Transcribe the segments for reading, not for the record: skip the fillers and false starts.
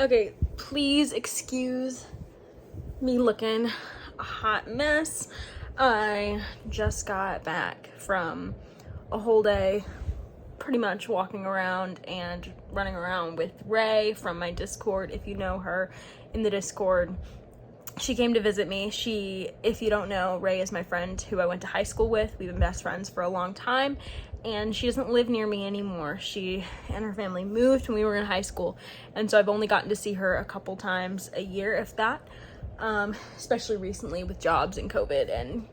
Okay, please excuse me looking a hot mess. I just got back from a whole day pretty much walking around and running around with Ray from my Discord. If you know her in the Discord, she came to visit me. If you don't know, Ray is my friend who I went to high school with. We've been best friends for a long time, and she doesn't live near me anymore. She and her family moved when we were in high school, and so I've only gotten to see her a couple times a year, if that, especially recently with jobs and COVID and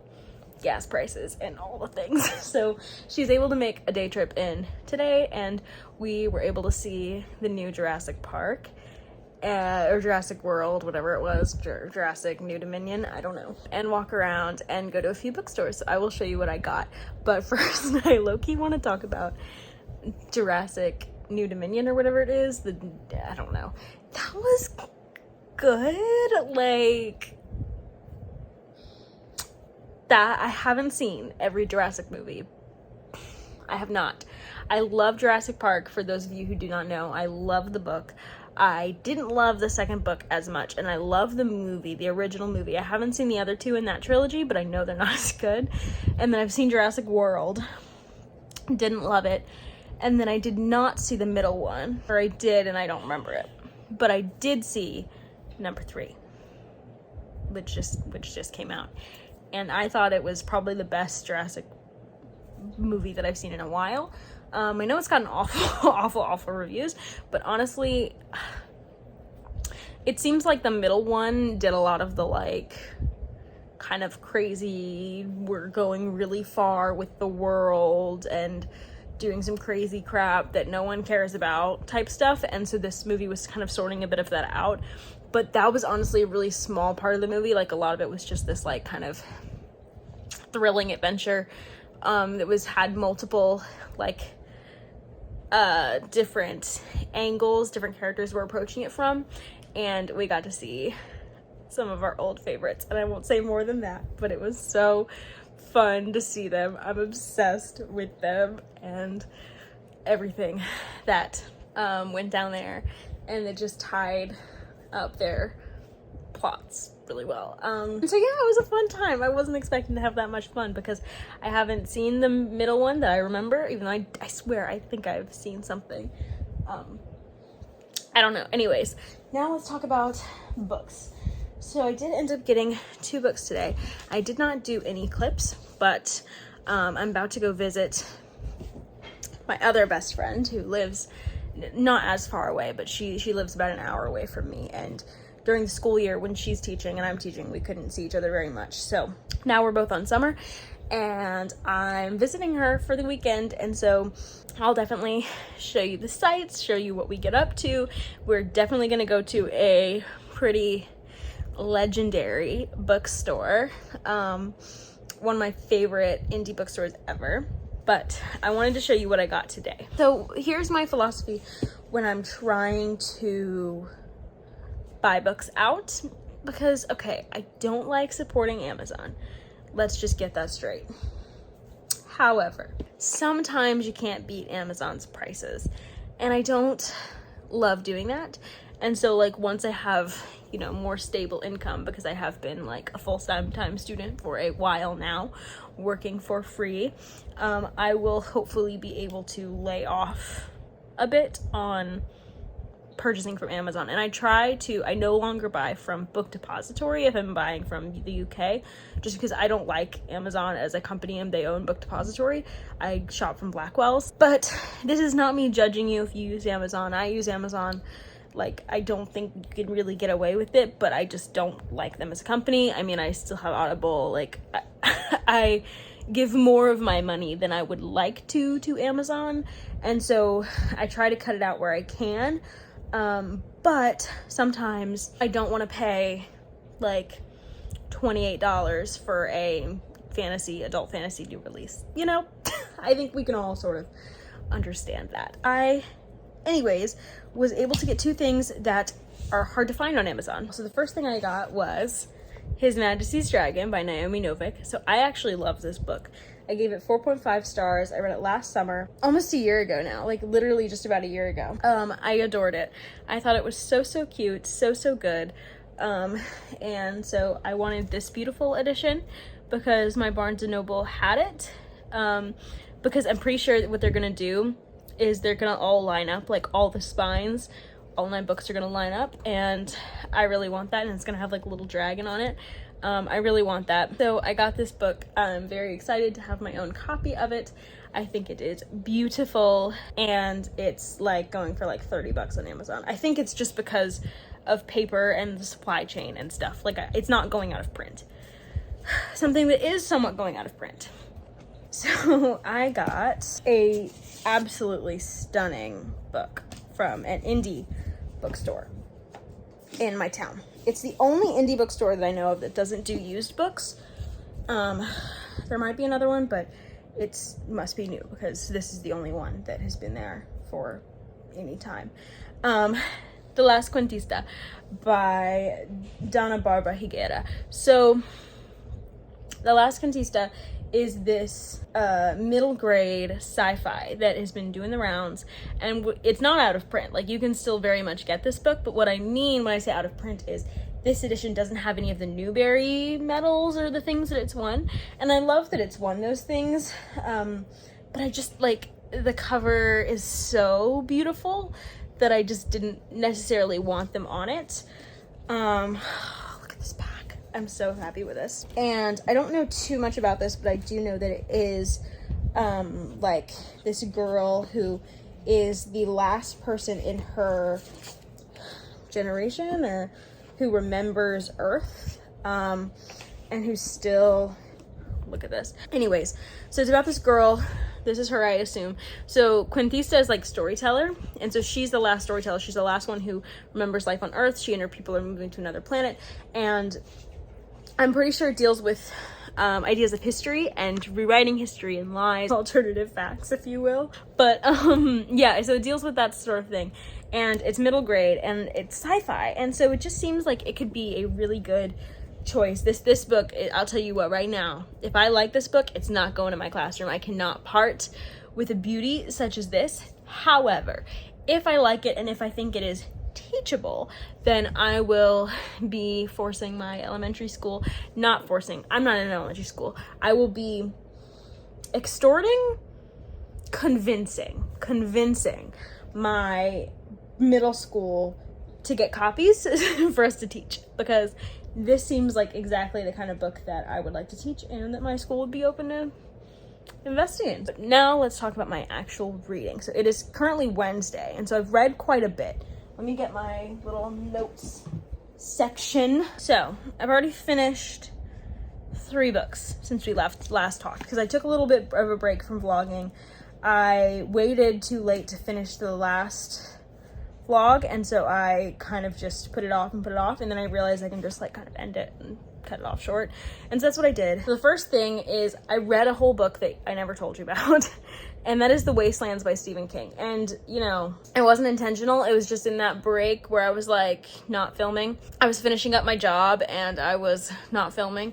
gas prices and all the things. So she's able to make a day trip in today, and we were able to see the new Jurassic Park, or Jurassic World, whatever it was, Jurassic New Dominion, I don't know, and walk around and go to a few bookstores. So I will show you what I got. But first, I low-key want to talk about Jurassic New Dominion or whatever it is. I don't know. That was good. Like, that, I haven't seen every Jurassic movie. I have not. I love Jurassic Park. For those of you who do not know, I love the book. I didn't love the second book as much, and I love the movie, the original movie. I haven't seen the other two in that trilogy, but I know they're not as good. And then I've seen Jurassic World. Didn't love it. And then I did not see the middle one, or I did and I don't remember it. But I did see number 3, which just came out. And I thought it was probably the best Jurassic movie that I've seen in a while. I know it's gotten awful reviews, but honestly, it seems like the middle one did a lot of the, like, kind of crazy, we're going really far with the world and doing some crazy crap that no one cares about type stuff, and so this movie was kind of sorting a bit of that out. But that was honestly a really small part of the movie. Like, a lot of it was just this, like, kind of thrilling adventure that had multiple, like, different angles, different characters were approaching it from, and we got to see some of our old favorites, and I won't say more than that, but it was so fun to see them. I'm obsessed with them and everything that went down there, and it just tied up their plots really well. So yeah, it was a fun time. I wasn't expecting to have that much fun because I haven't seen the middle one that I remember, even though I swear I think I've seen something. I don't know. Anyways, now let's talk about books. So I did end up getting 2 books today. I did not do any clips, but I'm about to go visit my other best friend who lives not as far away, but she lives about an hour away from me, and during the school year when she's teaching and I'm teaching, we couldn't see each other very much. So now we're both on summer and I'm visiting her for the weekend, and so I'll definitely show you the sights, show you what we get up to. We're definitely going to go to a pretty legendary bookstore, one of my favorite indie bookstores ever. But I wanted to show you what I got today. So here's my philosophy when I'm trying to buy books out, because, okay, I don't like supporting Amazon. Let's just get that straight. However, sometimes you can't beat Amazon's prices, and I don't love doing that. And so, like, once I have, you know, more stable income, because I have been, like, a full-time student for a while now, working for free, I will hopefully be able to lay off a bit on purchasing from Amazon. And I no longer buy from Book Depository if I'm buying from the UK, just because I don't like Amazon as a company and they own Book Depository. I shop from Blackwell's. But this is not me judging you if you use Amazon. I use Amazon. Like, I don't think you can really get away with it, but I just don't like them as a company. I mean, I still have Audible. Like, I give more of my money than I would like to Amazon, and so I try to cut it out where I can. But sometimes I don't want to pay like $28 for a adult fantasy new release, you know? I think we can all sort of understand that. Anyways, was able to get 2 things that are hard to find on Amazon. So the first thing I got was His Majesty's Dragon by Naomi Novik. So I actually love this book. I gave it 4.5 stars. I read it last summer, almost a year ago now, like literally just about a year ago. I adored it. I thought it was so cute, so good. And so I wanted this beautiful edition because my Barnes & Noble had it. Because I'm pretty sure what they're gonna do is they're gonna all line up, like all the spines, all 9 books are gonna line up, and I really want that, and it's gonna have like a little dragon on it. I really want that. So I got this book. I'm very excited to have my own copy of it. I think it is beautiful, and it's like going for like $30 on Amazon. I think it's just because of paper and the supply chain and stuff. Like, it's not going out of print. Something that is somewhat going out of print. So I got a absolutely stunning book from an indie bookstore in my town. It's the only indie bookstore that I know of that doesn't do used books. There might be another one, but it must be new because this is the only one that has been there for any time. The Last Cuentista by Donna Barbara Higuera. So The Last Cuentista is this middle grade sci-fi that has been doing the rounds, and it's not out of print. Like, you can still very much get this book, but what I mean when I say out of print is this edition doesn't have any of the Newbery medals or the things that it's won, and I love that it's won those things, but I just, like, the cover is so beautiful that I just didn't necessarily want them on it. Look at this back. I'm so happy with this. And I don't know too much about this, but I do know that it is like this girl who is the last person in her generation or who remembers Earth, and who's still, look at this. Anyways, so it's about this girl. This is her, I assume. So Cuentista is like storyteller, and so she's the last storyteller. She's the last one who remembers life on Earth. She and her people are moving to another planet, and I'm pretty sure it deals with ideas of history and rewriting history and lies, alternative facts, if you will. But yeah, so it deals with that sort of thing, and it's middle grade and it's sci-fi, and so it just seems like it could be a really good choice. This book, I'll tell you what, right now, if I like this book, it's not going to my classroom. I cannot part with a beauty such as this. However, if I like it and if I think it is teachable, then I will be forcing my elementary school, not forcing, I'm not in an elementary school, I will be extorting, convincing my middle school to get copies for us to teach, because this seems like exactly the kind of book that I would like to teach and that my school would be open to investing in. But now let's talk about my actual reading. So it is currently Wednesday, and so I've read quite a bit. Let me get my little notes section. So I've already finished 3 books since we last talked, because I took a little bit of a break from vlogging. I waited too late to finish the last vlog, and so I kind of just put it off, and then I realized I can just like kind of end it and cut it off short, and so that's what I did. So the first thing is I read a whole book that I never told you about, and that is The Wastelands by Stephen King. And you know, it wasn't intentional. It was just in that break where I was like not filming. I was finishing up my job and I was not filming.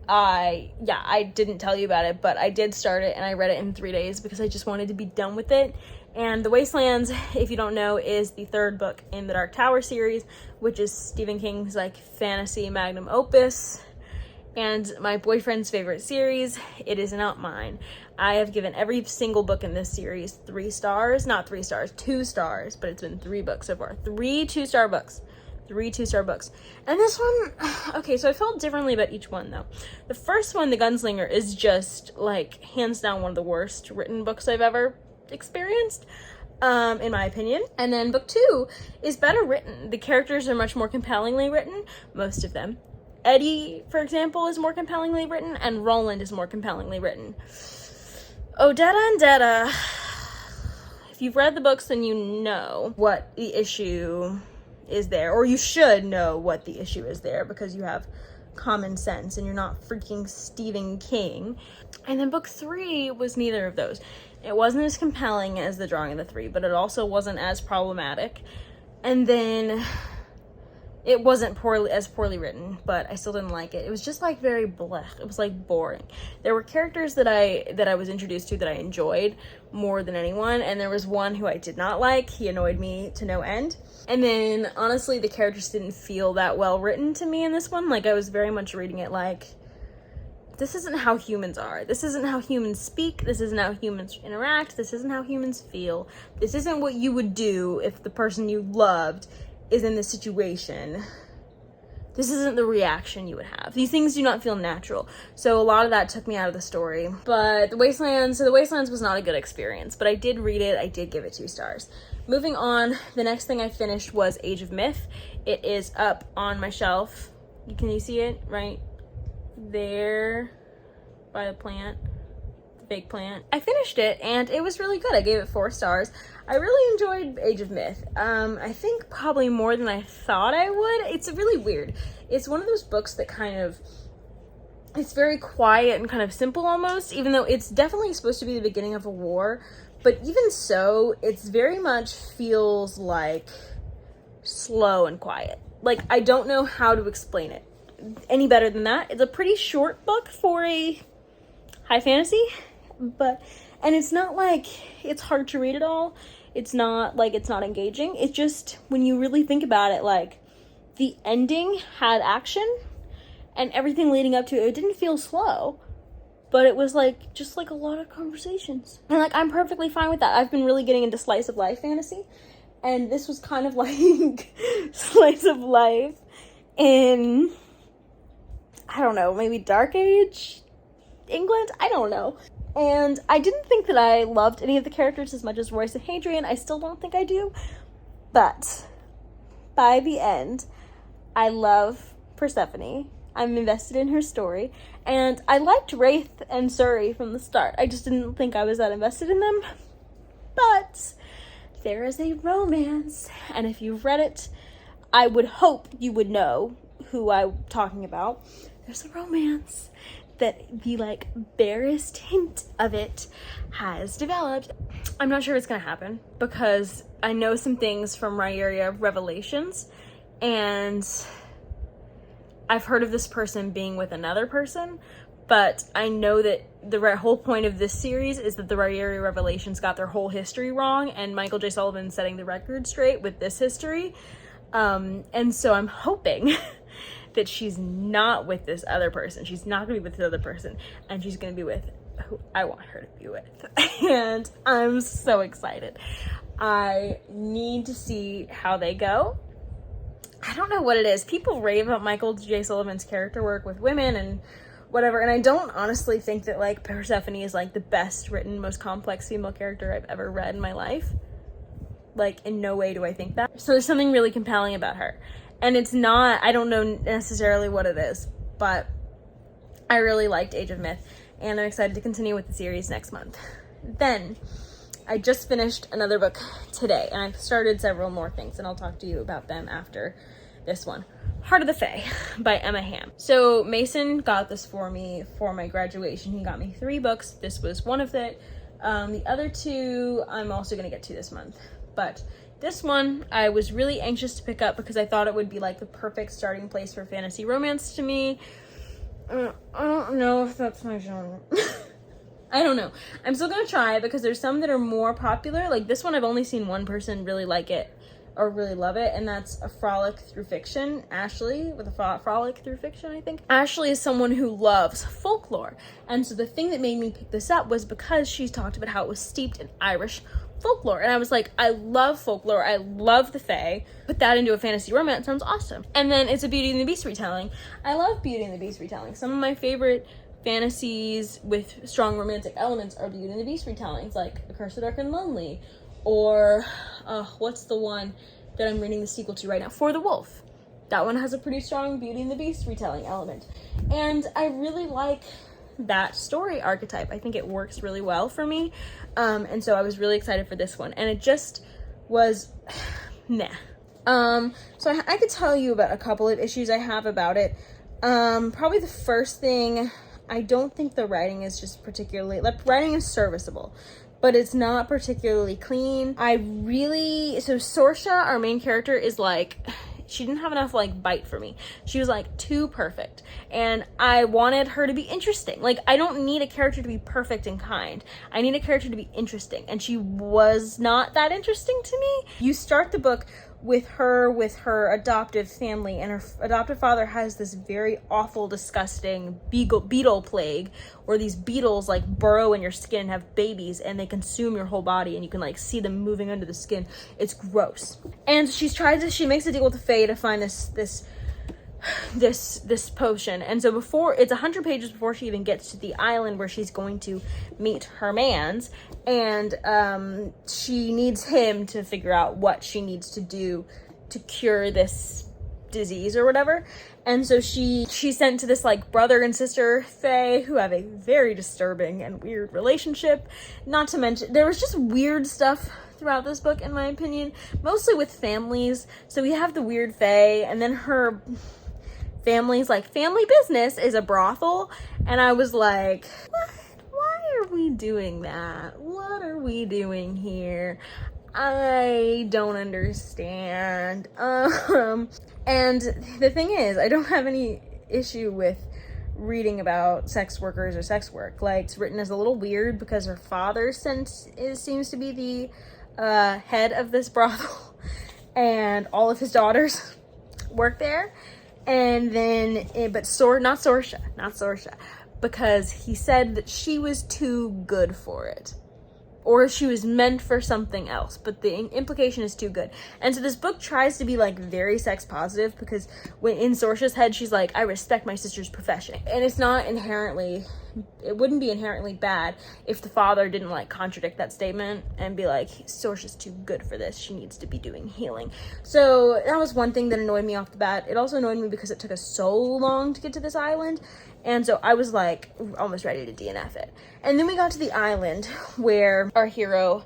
I didn't tell you about it, but I did start it and I read it in 3 days because I just wanted to be done with it. And The Wastelands, if you don't know, is the 3rd book in the Dark Tower series, which is Stephen King's like fantasy magnum opus and my boyfriend's favorite series. It is not mine. I have given every single book in this series 3 stars, not 3 stars, 2 stars, but it's been 3 books so far. 3 2-star books. 3 2-star books. And this one, okay, so I felt differently about each one though. The first one, The Gunslinger, is just like hands down one of the worst written books I've ever experienced, in my opinion. And then book 2 is better written. The characters are much more compellingly written, most of them. Eddie, for example, is more compellingly written, and Roland is more compellingly written. Odetta and Detta, if you've read the books, then you know what the issue is there, or you should know what the issue is there because you have common sense and you're not freaking Stephen King. And then book 3 was neither of those. It wasn't as compelling as The Drawing of the Three, but it also wasn't as problematic. And then it wasn't poorly written, but I still didn't like it. It was just like very blech. It was like boring. There were characters that I was introduced to that I enjoyed more than anyone, and there was one who I did not like. He annoyed me to no end. And then honestly, the characters didn't feel that well written to me in this one. Like, I was very much reading it like, this isn't how humans are. This isn't how humans speak. This isn't how humans interact. This isn't how humans feel. This isn't what you would do if the person you loved is in this situation. This isn't the reaction you would have. These things do not feel natural. So a lot of that took me out of the story. But The Wastelands was not a good experience, but I did read it. I did give it 2 stars. Moving on, the next thing I finished was Age of Myth. It is up on my shelf. Can you see it right there by the plant? Fake plant. I finished it and it was really good. I gave it 4 stars. I really enjoyed Age of Myth. I think probably more than I thought I would. It's really weird. It's one of those books that it's very quiet and kind of simple almost, even though it's definitely supposed to be the beginning of a war. But even so, it's very much feels like slow and quiet. Like, I don't know how to explain it any better than that. It's a pretty short book for a high fantasy, and it's not like it's hard to read at all. It's not like it's not engaging. It's just, when you really think about it, like, the ending had action and everything leading up to it, it didn't feel slow, but it was like just like a lot of conversations, and like, I'm perfectly fine with that. I've been really getting into slice of life fantasy, and this was kind of like slice of life in, I don't know, maybe Dark Age England? I don't know. And I didn't think that I loved any of the characters as much as Royce and Hadrian. I still don't think I do. But by the end, I love Persephone. I'm invested in her story. And I liked Wraith and Surrey from the start. I just didn't think I was that invested in them. But there is a romance. And if you've read it, I would hope you would know who I'm talking about. There's a romance that the like barest hint of it has developed. I'm not sure it's gonna happen because I know some things from Rhaeria Revelations, and I've heard of this person being with another person, but I know that the whole point of this series is that the Rhaeria Revelations got their whole history wrong, and Michael J. Sullivan setting the record straight with this history. And so I'm hoping that she's not with this other person. She's not gonna be with this other person, and she's gonna be with who I want her to be with. And I'm so excited. I need to see how they go. I don't know what it is. People rave about Michael J. Sullivan's character work with women and whatever, and I don't honestly think that like Persephone is like the best written, most complex female character I've ever read in my life. Like, in no way do I think that. So there's something really compelling about her. And it's not, I don't know necessarily what it is, but I really liked Age of Myth, and I'm excited to continue with the series next month. Then, I just finished another book today, and I've started several more things, and I'll talk to you about them after this one. Heart of the Fae by Emma Hamm. So Mason got this for me for my graduation. He got me 3 books. This was one of it. The other 2 I'm also going to get to this month. But this one I was really anxious to pick up because I thought it would be like the perfect starting place for fantasy romance to me. I don't know if that's my genre. I don't know. I'm still going to try it because there's some that are more popular. Like this one, I've only seen one person really like it or really love it, and that's A Frolic Through Fiction. Ashley with A Frolic Through Fiction, I think. Ashley is someone who loves folklore, and so the thing that made me pick this up was because she's talked about how it was steeped in Irish folklore, and I was like, I love folklore, I love the Fae, put that into a fantasy romance sounds awesome. And then it's a Beauty and the Beast retelling. I love Beauty and the Beast retelling. Some of my favorite fantasies with strong romantic elements are Beauty and the Beast retellings, like A Curse of Dark and Lonely, or what's the one that I'm reading the sequel to right now, For the Wolf. That one has a pretty strong Beauty and the Beast retelling element, and I really like that story archetype. I think it works really well for me, and so I was really excited for this one, and it just was meh. So I could tell you about a couple of issues I have about it. Probably the first thing, I don't think the writing is just particularly, like, writing is serviceable, but it's not particularly clean. So Sorsha, our main character, is like she didn't have enough like bite for me. She was like too perfect, and I wanted her to be interesting. Like, I don't need a character to be perfect and kind. I need a character to be interesting, and she was not that interesting to me. You start the book with her adoptive family, and her adoptive father has this very awful, disgusting beetle plague, where these beetles like burrow in your skin and have babies, and they consume your whole body, and you can like see them moving under the skin. It's gross. And she makes a deal with the Fae to find this potion. And so before, it's 100 pages before she even gets to the island where she's going to meet her mans, and she needs him to figure out what she needs to do to cure this disease or whatever. And so she's sent to this like brother and sister Fae who have a very disturbing and weird relationship. Not to mention, there was just weird stuff throughout this book, in my opinion, mostly with families. So we have the weird Fae, and then her family's like family business is a brothel, and I was like, what? Why are we doing that? What are we doing here? I don't understand. And the thing is, I don't have any issue with reading about sex workers or sex work. Like, it's written as a little weird because her father seems to be the head of this brothel, and all of his daughters work there. And then, not Sorsha, because he said that she was too good for it, or she was meant for something else, but the implication is too good. And so this book tries to be like very sex positive, because when in Sorsha's head, she's like, I respect my sister's profession. And it's not inherently, it wouldn't be inherently bad if the father didn't like contradict that statement and be like, Sorsha's too good for this, she needs to be doing healing. So that was one thing that annoyed me off the bat. It also annoyed me because it took us so long to get to this island, and so I was like almost ready to DNF it. And then we got to the island where our hero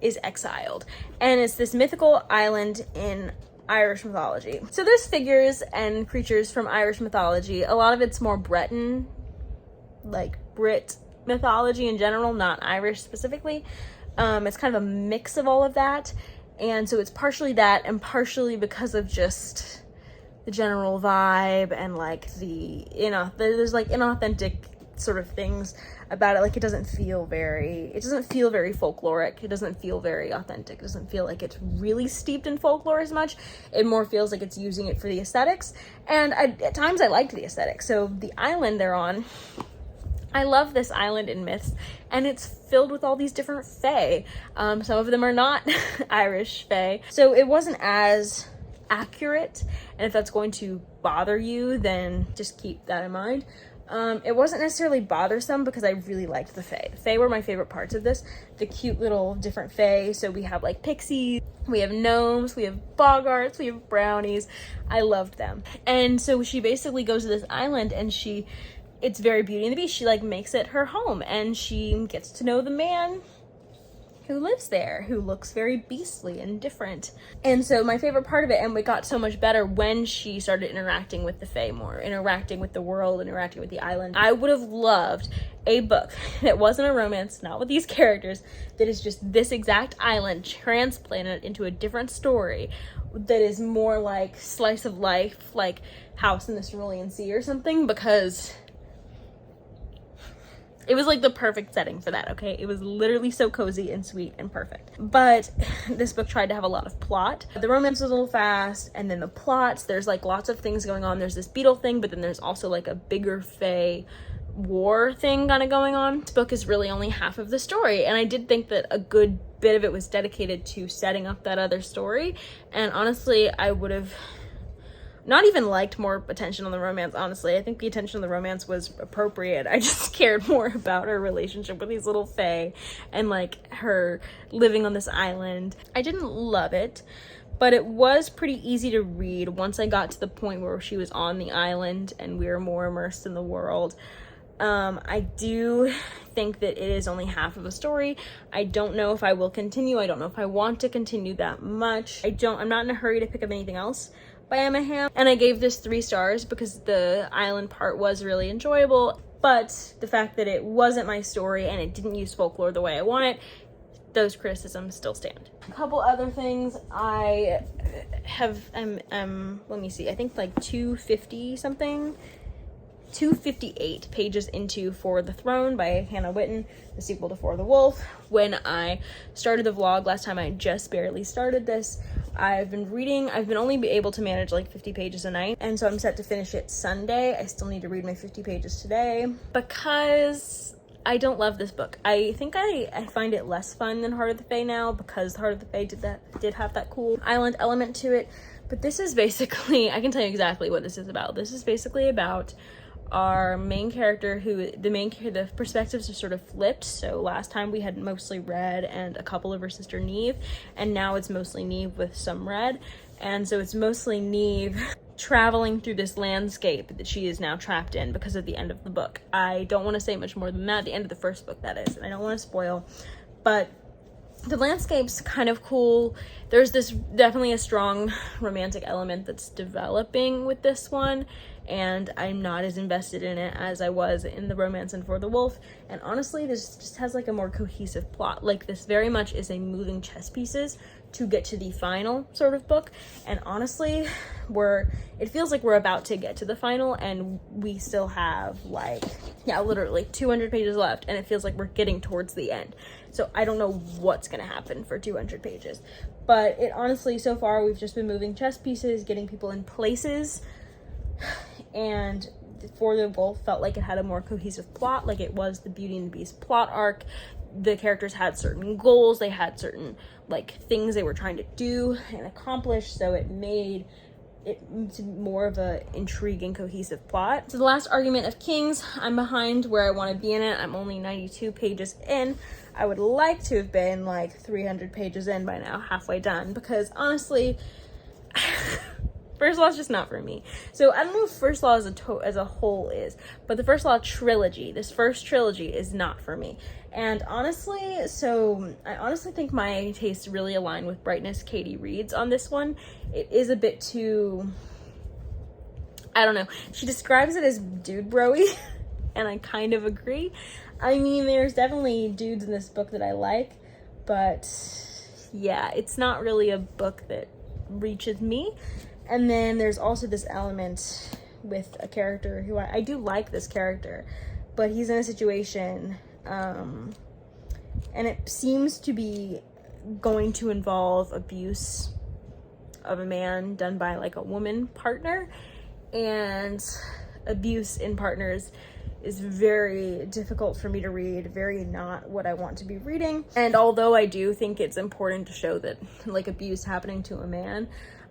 is exiled, and it's this mythical island in Irish mythology. So there's figures and creatures from Irish mythology. A lot of it's more Breton, like Brit mythology in general, not Irish specifically. It's kind of a mix of all of that, and so it's partially that, and partially because of just the general vibe, and like there's like inauthentic sort of things about it. Like, it doesn't feel very folkloric. It doesn't feel very authentic. It doesn't feel like it's really steeped in folklore as much. It more feels like it's using it for the aesthetics, and at times I liked the aesthetics. So the island they're on, I love this island in myths, and it's filled with all these different fae. Some of them are not Irish fae, so it wasn't as accurate, and if that's going to bother you, then just keep that in mind. It wasn't necessarily bothersome because I really liked the fae. The fae were my favorite parts of this. The cute little different fae. So we have like pixies, we have gnomes, we have boggarts, we have brownies. I loved them. And so she basically goes to this island, and it's very Beauty and the Beast. She like makes it her home, and she gets to know the man who lives there, who looks very beastly and different. And so my favorite part of it, and it got so much better when she started interacting with the Fae more, interacting with the world, interacting with the island. I would have loved a book that wasn't a romance, not with these characters, that is just this exact island transplanted into a different story that is more like slice of life, like House in the Cerulean Sea or something, because it was like the perfect setting for that, okay? It was literally so cozy and sweet and perfect. But this book tried to have a lot of plot. The romance was a little fast, and then the plots, there's like lots of things going on. There's this beetle thing, but then there's also like a bigger fae war thing kind of going on. This book is really only half of the story, and I did think that a good bit of it was dedicated to setting up that other story. And honestly, I would have not even liked more attention on the romance, honestly. I think the attention on the romance was appropriate. I just cared more about her relationship with these little fae and like her living on this island. I didn't love it, but it was pretty easy to read once I got to the point where she was on the island and we were more immersed in the world. I do think that it is only half of a story. I don't know if I will continue. I don't know if I want to continue that much. I'm not in a hurry to pick up anything else by Emma Hamm, and I gave this 3 stars because the island part was really enjoyable, but the fact that it wasn't my story and it didn't use folklore the way I want it those criticisms still stand. A couple other things. I have, let me see, I think like 258 pages into For the Throne by Hannah Whitten, the sequel to For the Wolf. When I started the vlog last time, I just barely started this. I've been only able to manage like 50 pages a night, and so I'm set to finish it Sunday. I still need to read my 50 pages today because I don't love this book. I think I find it less fun than Heart of the Fae now, because Heart of the Fae did have that cool island element to it. But this is basically, I can tell you exactly what this is about. This is basically about our main character, the perspectives are sort of flipped. So last time we had mostly Red and a couple of her sister Neve, and now it's mostly Neve with some Red. And so it's mostly Neve traveling through this landscape that she is now trapped in because of the end of the book. I don't want to say much more than that, the end of the first book, that is, and I don't want to spoil, but the landscape's kind of cool. There's this definitely a strong romantic element that's developing with this one, and I'm not as invested in it as I was in the romance in For the Wolf. And honestly, this just has like a more cohesive plot. Like, this very much is a moving chess pieces to get to the final sort of book. And honestly, it feels like we're about to get to the final, and we still have like, yeah, literally 200 pages left, and it feels like we're getting towards the end. So I don't know what's gonna happen for 200 pages. But it honestly, so far, we've just been moving chess pieces, getting people in places, and For the Wolf felt like it had a more cohesive plot, like it was the Beauty and the Beast plot arc. The characters had certain goals, they had certain like things they were trying to do and accomplish, so it made it more of a intriguing, cohesive plot. So the last argument of Kings, I'm behind where I want to be in it. I'm only 92 pages in. I would like to have been like 300 pages in by now, halfway done, because honestly, First Law is just not for me. So I don't know if First Law as a whole is, but the First Law trilogy, this first trilogy, is not for me. And honestly, I honestly think my tastes really align with Brightness Katie Reed's on this one. It is a bit too, I don't know. She describes it as dude bro-y, and I kind of agree. I mean, there's definitely dudes in this book that I like, but yeah, it's not really a book that reaches me. And then there's also this element with a character who I do like this character, but he's in a situation, and it seems to be going to involve abuse of a man done by like a woman partner, and abuse in partners is very difficult for me to read, very not what I want to be reading. And although I do think it's important to show that like abuse happening to a man,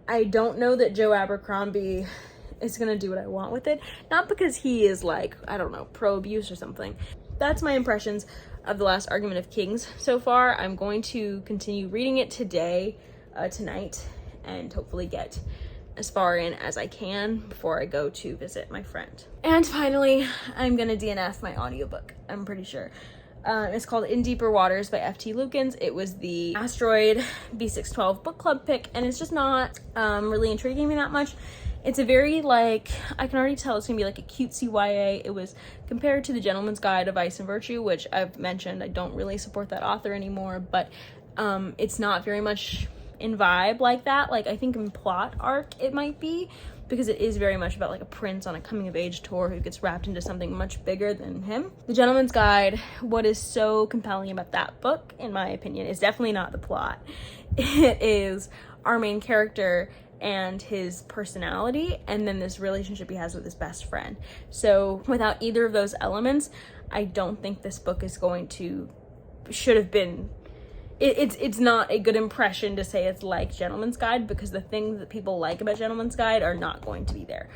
I don't know that Joe Abercrombie is gonna do what I want with it. Not because he is like, I don't know, pro-abuse or something. That's my impressions of The Last Argument of Kings so far. I'm going to continue reading it tonight, and hopefully get as far in as I can before I go to visit my friend. And finally, I'm gonna DNF my audiobook, I'm pretty sure. It's called In Deeper Waters by F.T. Lukens. It was the Asteroid B612 book club pick, and it's just not really intriguing me that much. It's a very, like, I can already tell it's gonna be like a cutesy YA. It was compared to The Gentleman's Guide of Vice and Virtue, which I've mentioned I don't really support that author anymore, but it's not very much in vibe like that. Like, I think in plot arc it might be, because it is very much about like a prince on a coming of age tour who gets wrapped into something much bigger than him. The Gentleman's Guide, what is so compelling about that book, in my opinion, is definitely not the plot. It is our main character and his personality, and then this relationship he has with his best friend. So without either of those elements, I don't think this book is should have been, it's not a good impression to say it's like Gentleman's Guide, because the things that people like about Gentleman's Guide are not going to be there.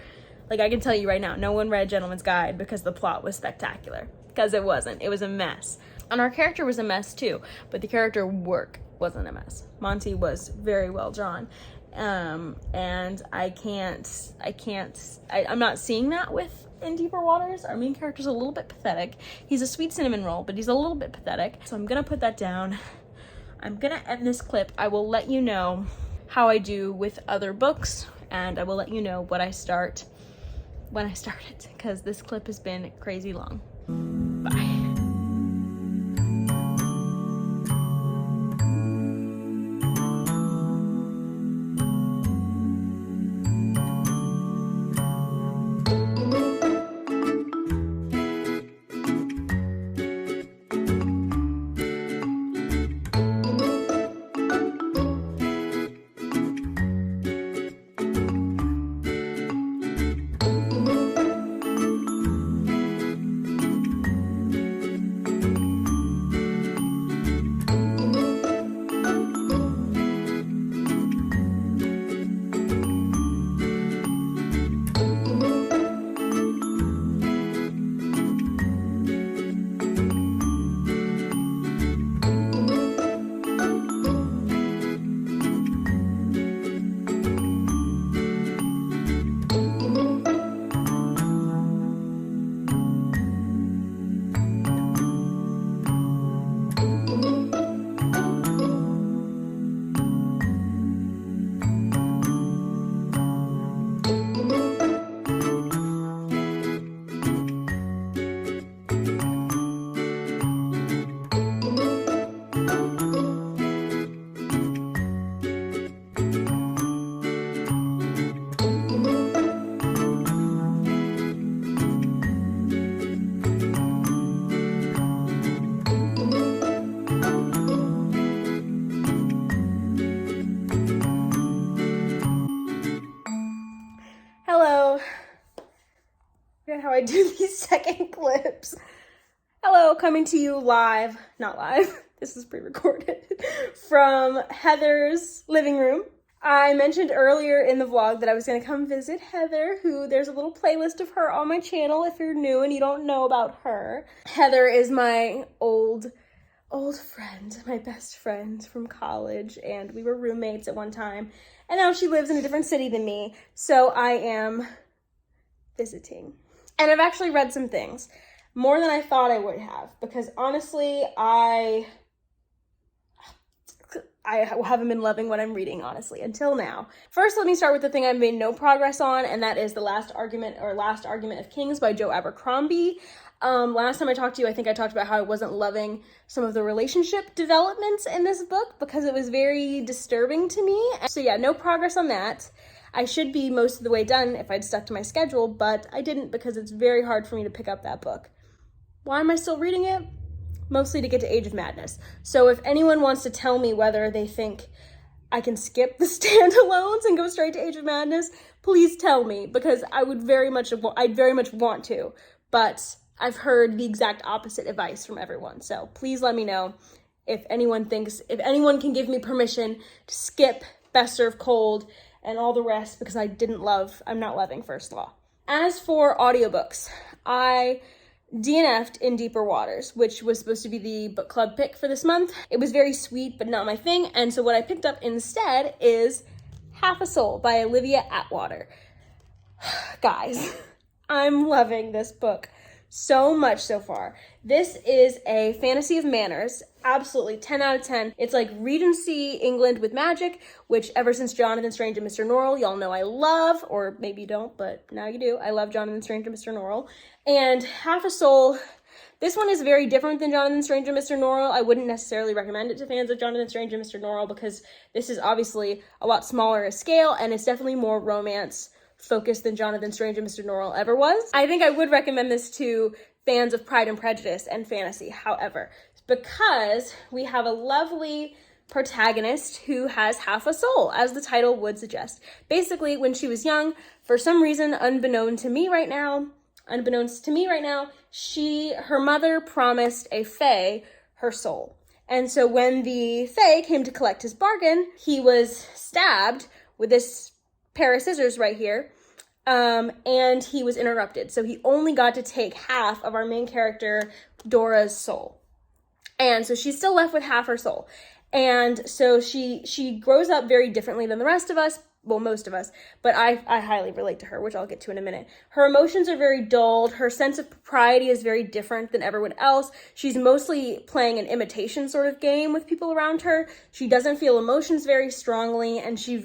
Like, I can tell you right now, no one read Gentleman's Guide because the plot was spectacular, because it wasn't. It was a mess. And our character was a mess too, but the character work wasn't a mess. Monty was very well drawn. And I'm not seeing that with In Deeper Waters. Our main character's a little bit pathetic. He's a sweet cinnamon roll, but he's a little bit pathetic. So I'm gonna put that down. I'm gonna end this clip. I will let you know how I do with other books, and I will let you know what I start when I start it, because this clip has been crazy long. Bye. I do these second clips. Hello, coming to you live, not live, this is pre-recorded, from Heather's living room. I mentioned earlier in the vlog that I was going to come visit Heather, who there's a little playlist of her on my channel if you're new and you don't know about her. Heather is my old friend, my best friend from college, and we were roommates at one time, and now she lives in a different city than me, so I am visiting. And I've actually read some things, more than I thought I would have, because honestly, I haven't been loving what I'm reading, honestly, until now. First, let me start with the thing I've made no progress on, and that is The Last Argument of Kings by Abercrombie. Last time I talked to you, I think I talked about how I wasn't loving some of the relationship developments in this book because it was very disturbing to me. So yeah, no progress on that. I should be most of the way done if I'd stuck to my schedule, but I didn't because it's very hard for me to pick up that book. Why am I still reading it? Mostly to get to Age of Madness. So if anyone wants to tell me whether they think I can skip the standalones and go straight to Age of Madness, please tell me, because I'd very much want to, but I've heard the exact opposite advice from everyone. So please let me know if anyone can give me permission to skip Best Served Cold and all the rest, because I'm not loving First Law. As for audiobooks, I DNF'd In Deeper Waters, which was supposed to be the book club pick for this month. It was very sweet, but not my thing. And so what I picked up instead is Half a Soul by Olivia Atwater. Guys, I'm loving this book so much so far. This is a fantasy of manners, absolutely 10 out of 10. It's like Regency England with magic, which ever since Jonathan Strange and Mr. Norrell, y'all know I love, or maybe you don't, but now you do. I love Jonathan Strange and Mr. Norrell. And Half a Soul, this one is very different than Jonathan Strange and Mr. Norrell. I wouldn't necessarily recommend it to fans of Jonathan Strange and Mr. Norrell because this is obviously a lot smaller in scale and it's definitely more romance focused than Jonathan Strange and Mr. Norrell ever was. I think I would recommend this to fans of Pride and Prejudice and fantasy, however, because we have a lovely protagonist who has half a soul, as the title would suggest. Basically, when she was young, for some reason, unbeknownst to me right now, her mother promised a fae her soul. And so when the fae came to collect his bargain, he was stabbed with this pair of scissors right here, and he was interrupted. So he only got to take half of our main character, Dora's soul. And so she's still left with half her soul. And so she grows up very differently than the rest of us, well, most of us, but I highly relate to her, which I'll get to in a minute. Her emotions are very dulled. Her sense of propriety is very different than everyone else. She's mostly playing an imitation sort of game with people around her. She doesn't feel emotions very strongly, and she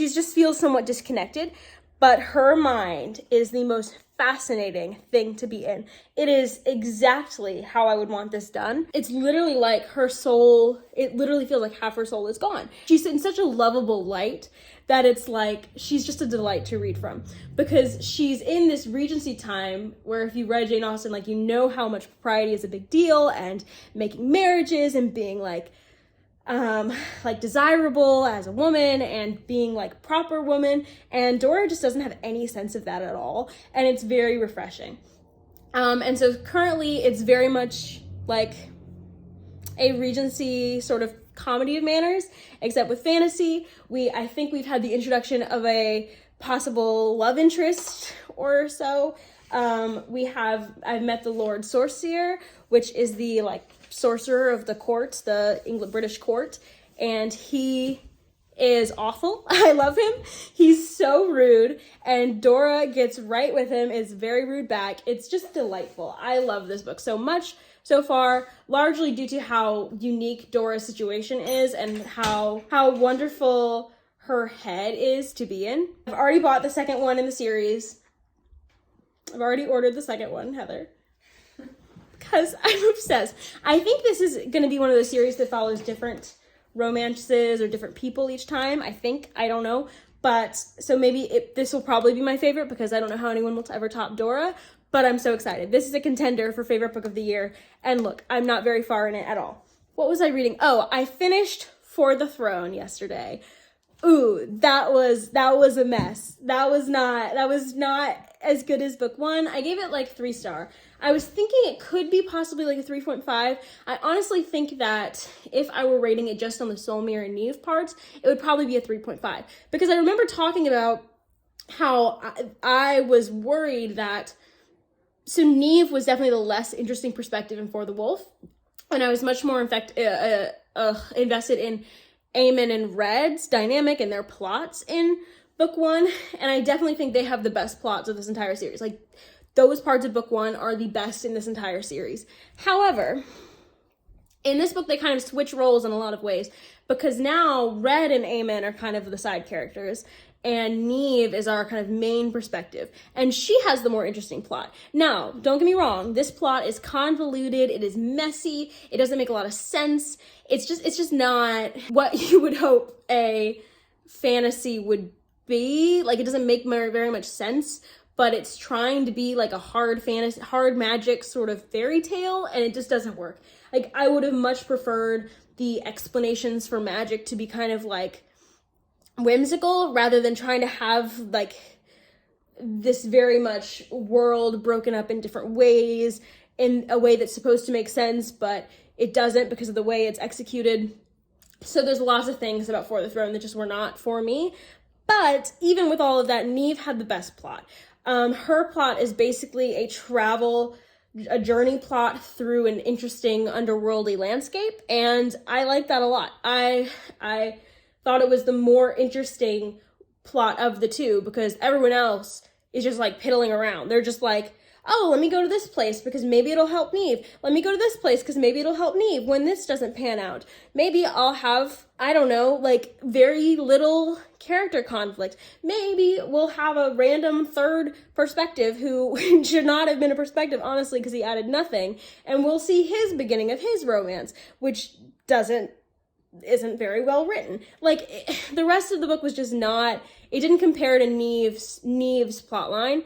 just feels somewhat disconnected, but her mind is the most fascinating thing to be in. It is exactly how I would want this done. It's literally like her soul, it literally feels like half her soul is gone. She's in such a lovable light that it's like, she's just a delight to read from, because she's in this Regency time where if you read Jane Austen, like, you know how much propriety is a big deal and making marriages and being like desirable as a woman and being like proper woman, and Dora just doesn't have any sense of that at all, and it's very refreshing. And so currently it's very much like a Regency sort of comedy of manners, except with fantasy. I think we've had the introduction of a possible love interest or so. I've met the Lord Sorcerer, which is the sorcerer of the court, the British court, and he is awful. I love him. He's so rude, and Dora gets right with him, is very rude back. It's just delightful. I love this book so much so far, largely due to how unique Dora's situation is and how wonderful her head is to be in. I've already bought the second one in the series. I've already ordered the second one, Heather, because I'm obsessed. I think this is going to be one of those series that follows different romances or different people each time. I don't know. But so maybe this will probably be my favorite because I don't know how anyone will ever top Dora, but I'm so excited. This is a contender for favorite book of the year. And look, I'm not very far in it at all. What was I reading? Oh, I finished For the Throne yesterday. Ooh, that was a mess. That was not as good as book 1. I gave it like 3 star. I was thinking it could be possibly like a 3.5. I honestly think that if I were rating it just on the Solmere and Neve parts, it would probably be a 3.5. Because I remember talking about how I was worried that, so Neve was definitely the less interesting perspective in For the Wolf, and I was much more invested in Eamon and Red's dynamic and their plots in book 1, and I definitely think they have the best plots of this entire series. Like, those parts of book 1 are the best in this entire series. However, in this book, they kind of switch roles in a lot of ways, because now Red and Eamon are kind of the side characters, and Neve is our kind of main perspective, and she has the more interesting plot. Now, don't get me wrong, this plot is convoluted, it is messy, it doesn't make a lot of sense. It's just not what you would hope a fantasy would be. Like, it doesn't make very much sense, but it's trying to be like a hard magic sort of fairy tale, and it just doesn't work. Like, I would have much preferred the explanations for magic to be kind of like whimsical, rather than trying to have like this very much world broken up in different ways in a way that's supposed to make sense, but it doesn't because of the way it's executed. So there's lots of things about For the Throne that just were not for me. But even with all of that, Neve had the best plot. Her plot is basically a journey plot through an interesting underworldly landscape, and I like that a lot. I thought it was the more interesting plot of the two, because everyone else is just like piddling around. They're just like, oh, let me go to this place because maybe it'll help Neve. Let me go to this place because maybe it'll help Neve when this doesn't pan out. Maybe I'll have, I don't know, like very little character conflict. Maybe we'll have a random third perspective who should not have been a perspective, honestly, because he added nothing. And we'll see his beginning of his romance, which isn't very well written. Like, the rest of the book was just not, it didn't compare to Neve's plotline.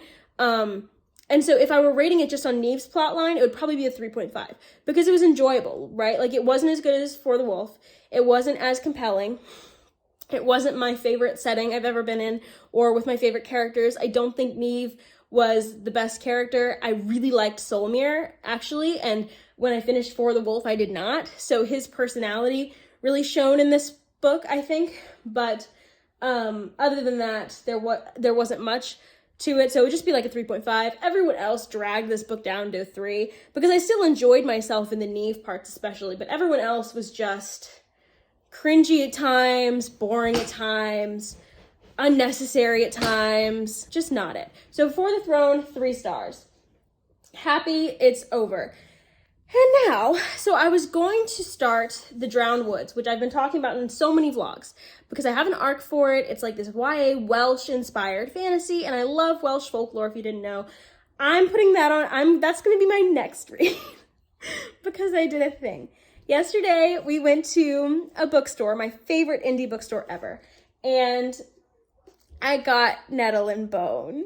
And so if I were rating it just on Neve's plotline, it would probably be a 3.5, because it was enjoyable, right? Like, it wasn't as good as For the Wolf. It wasn't as compelling. It wasn't my favorite setting I've ever been in, or with my favorite characters. I don't think Neve was the best character. I really liked Solmere, actually, and when I finished For the Wolf, I did not. So his personality really shone in this book, I think. But other than that, there wasn't much to it, so it would just be like a 3.5. Everyone else dragged this book down to a 3, because I still enjoyed myself in the Neve parts especially, but everyone else was just cringy at times, boring at times, unnecessary at times, just not it. So For the Throne, 3 stars. Happy it's over. And now, so I was going to start The Drowned Woods, which I've been talking about in so many vlogs, because I have an arc for it. It's like this YA Welsh-inspired fantasy, and I love Welsh folklore, if you didn't know. I'm putting that on, that's going to be my next read, because I did a thing. Yesterday, we went to a bookstore, my favorite indie bookstore ever, and I got Nettle and Bone.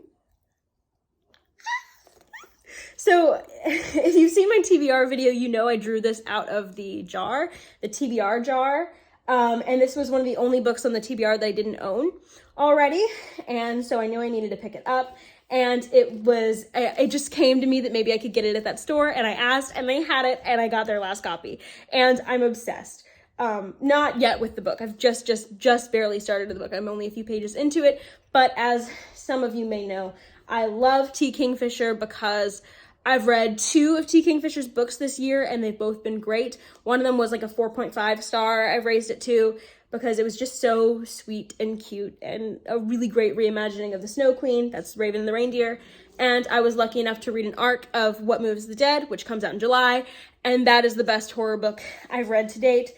So if you've seen my TBR video, you know I drew this out of the jar, the TBR jar. And this was one of the only books on the TBR that I didn't own already. And so I knew I needed to pick it up. And it just came to me that maybe I could get it at that store. And I asked, and they had it, and I got their last copy. And I'm obsessed. Not yet with the book. I've just barely started the book. I'm only a few pages into it. But as some of you may know, I love T. Kingfisher because I've read 2 of T. Kingfisher's books this year, and they've both been great. One of them was like a 4.5 star. I've raised it to because it was just so sweet and cute and a really great reimagining of the Snow Queen. That's Raven and the Reindeer. And I was lucky enough to read an arc of What Moves the Dead, which comes out in July. And that is the best horror book I've read to date.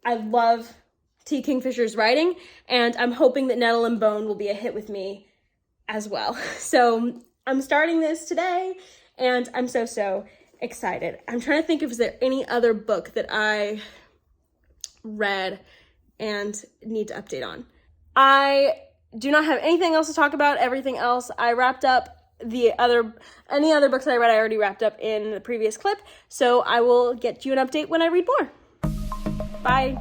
I love T. Kingfisher's writing, and I'm hoping that Nettle and Bone will be a hit with me as well. So I'm starting this today, and I'm so excited. I'm trying to think if there any other book that I read and need to update on. I do not have anything else to talk about. Everything else I wrapped up. Any other books that I read, I already wrapped up in the previous clip. So I will get you an update when I read more. Bye.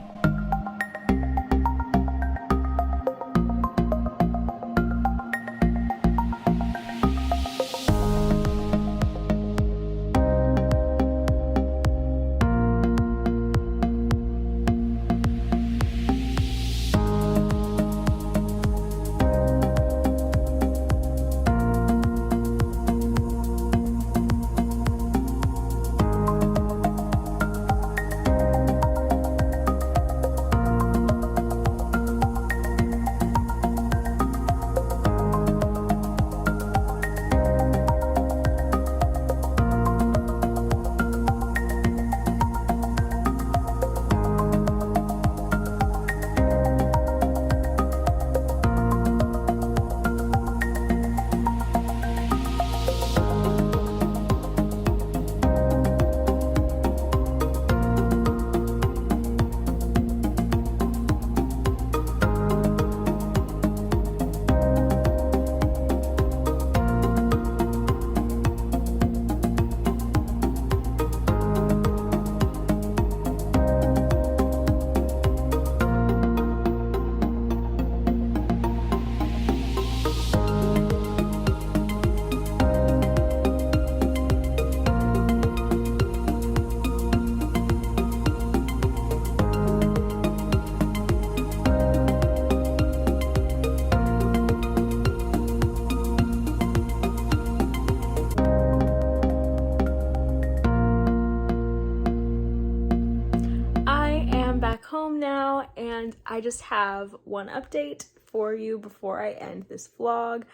now, and I just have one update for you before I end this vlog.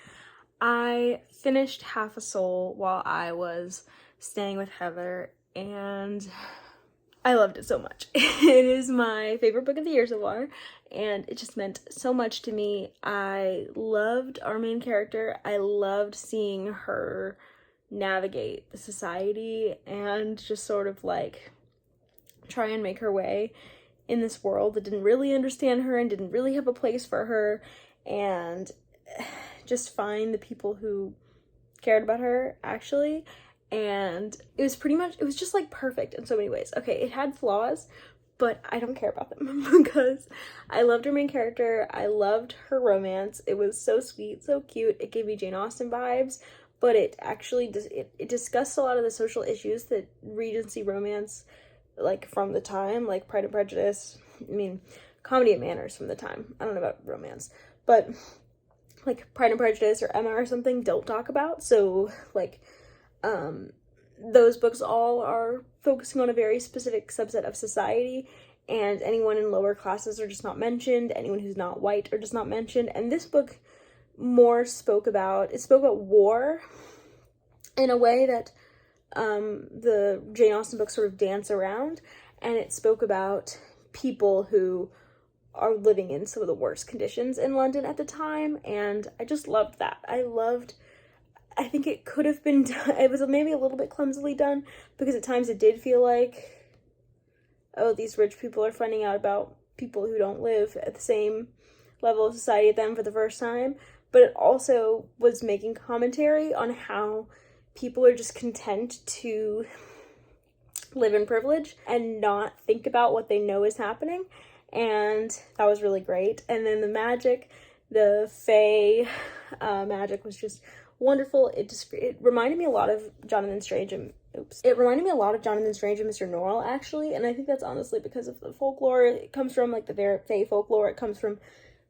I finished Half a Soul while I was staying with Heather, and I loved it so much. It is my favorite book of the year so far, and it just meant so much to me. I loved our main character. I loved seeing her navigate the society and just sort of like try and make her way in this world that didn't really understand her and didn't really have a place for her, and just find the people who cared about her, actually. And it was just like perfect in so many ways. Okay, it had flaws, but I don't care about them because I loved her main character. I loved her romance. It was so sweet, so cute. It gave me Jane Austen vibes, but it actually it discussed a lot of the social issues that Regency romance, like from the time, like Pride and Prejudice, Comedy of Manners from the time. I don't know about romance, but like Pride and Prejudice or Emma or something don't talk about. So like those books all are focusing on a very specific subset of society, and anyone in lower classes are just not mentioned, anyone who's not white are just not mentioned. And this book more spoke about war in a way that the Jane Austen books sort of dance around, and it spoke about people who are living in some of the worst conditions in London at the time, and I just loved that. I think it could have been done, it was maybe a little bit clumsily done, because at times it did feel like, oh, these rich people are finding out about people who don't live at the same level of society as them for the first time, but it also was making commentary on how people are just content to live in privilege and not think about what they know is happening, and that was really great. And then the fae magic was just wonderful. It reminded me a lot of Jonathan Strange and Mr. Norrell, actually, and I think that's honestly because of the folklore it comes from, like the fae folklore. It comes from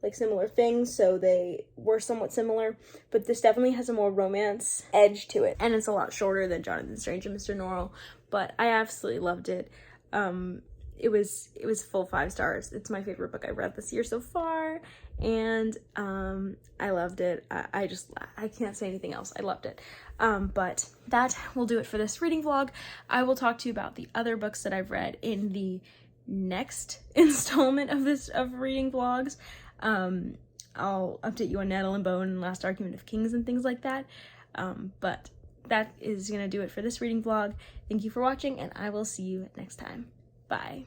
like similar things, so they were somewhat similar, but this definitely has a more romance edge to it, and it's a lot shorter than Jonathan Strange and Mr. Norrell, but I absolutely loved it. It was full 5 stars. It's my favorite book I've read this year so far, and I loved it. I can't say anything else. I loved it. But that will do it for this reading vlog. I will talk to you about the other books that I've read in the next installment of reading vlogs. I'll update you on Nettle and Bone and Last Argument of Kings and things like that. But that is gonna do it for this reading vlog. Thank you for watching, and I will see you next time. Bye.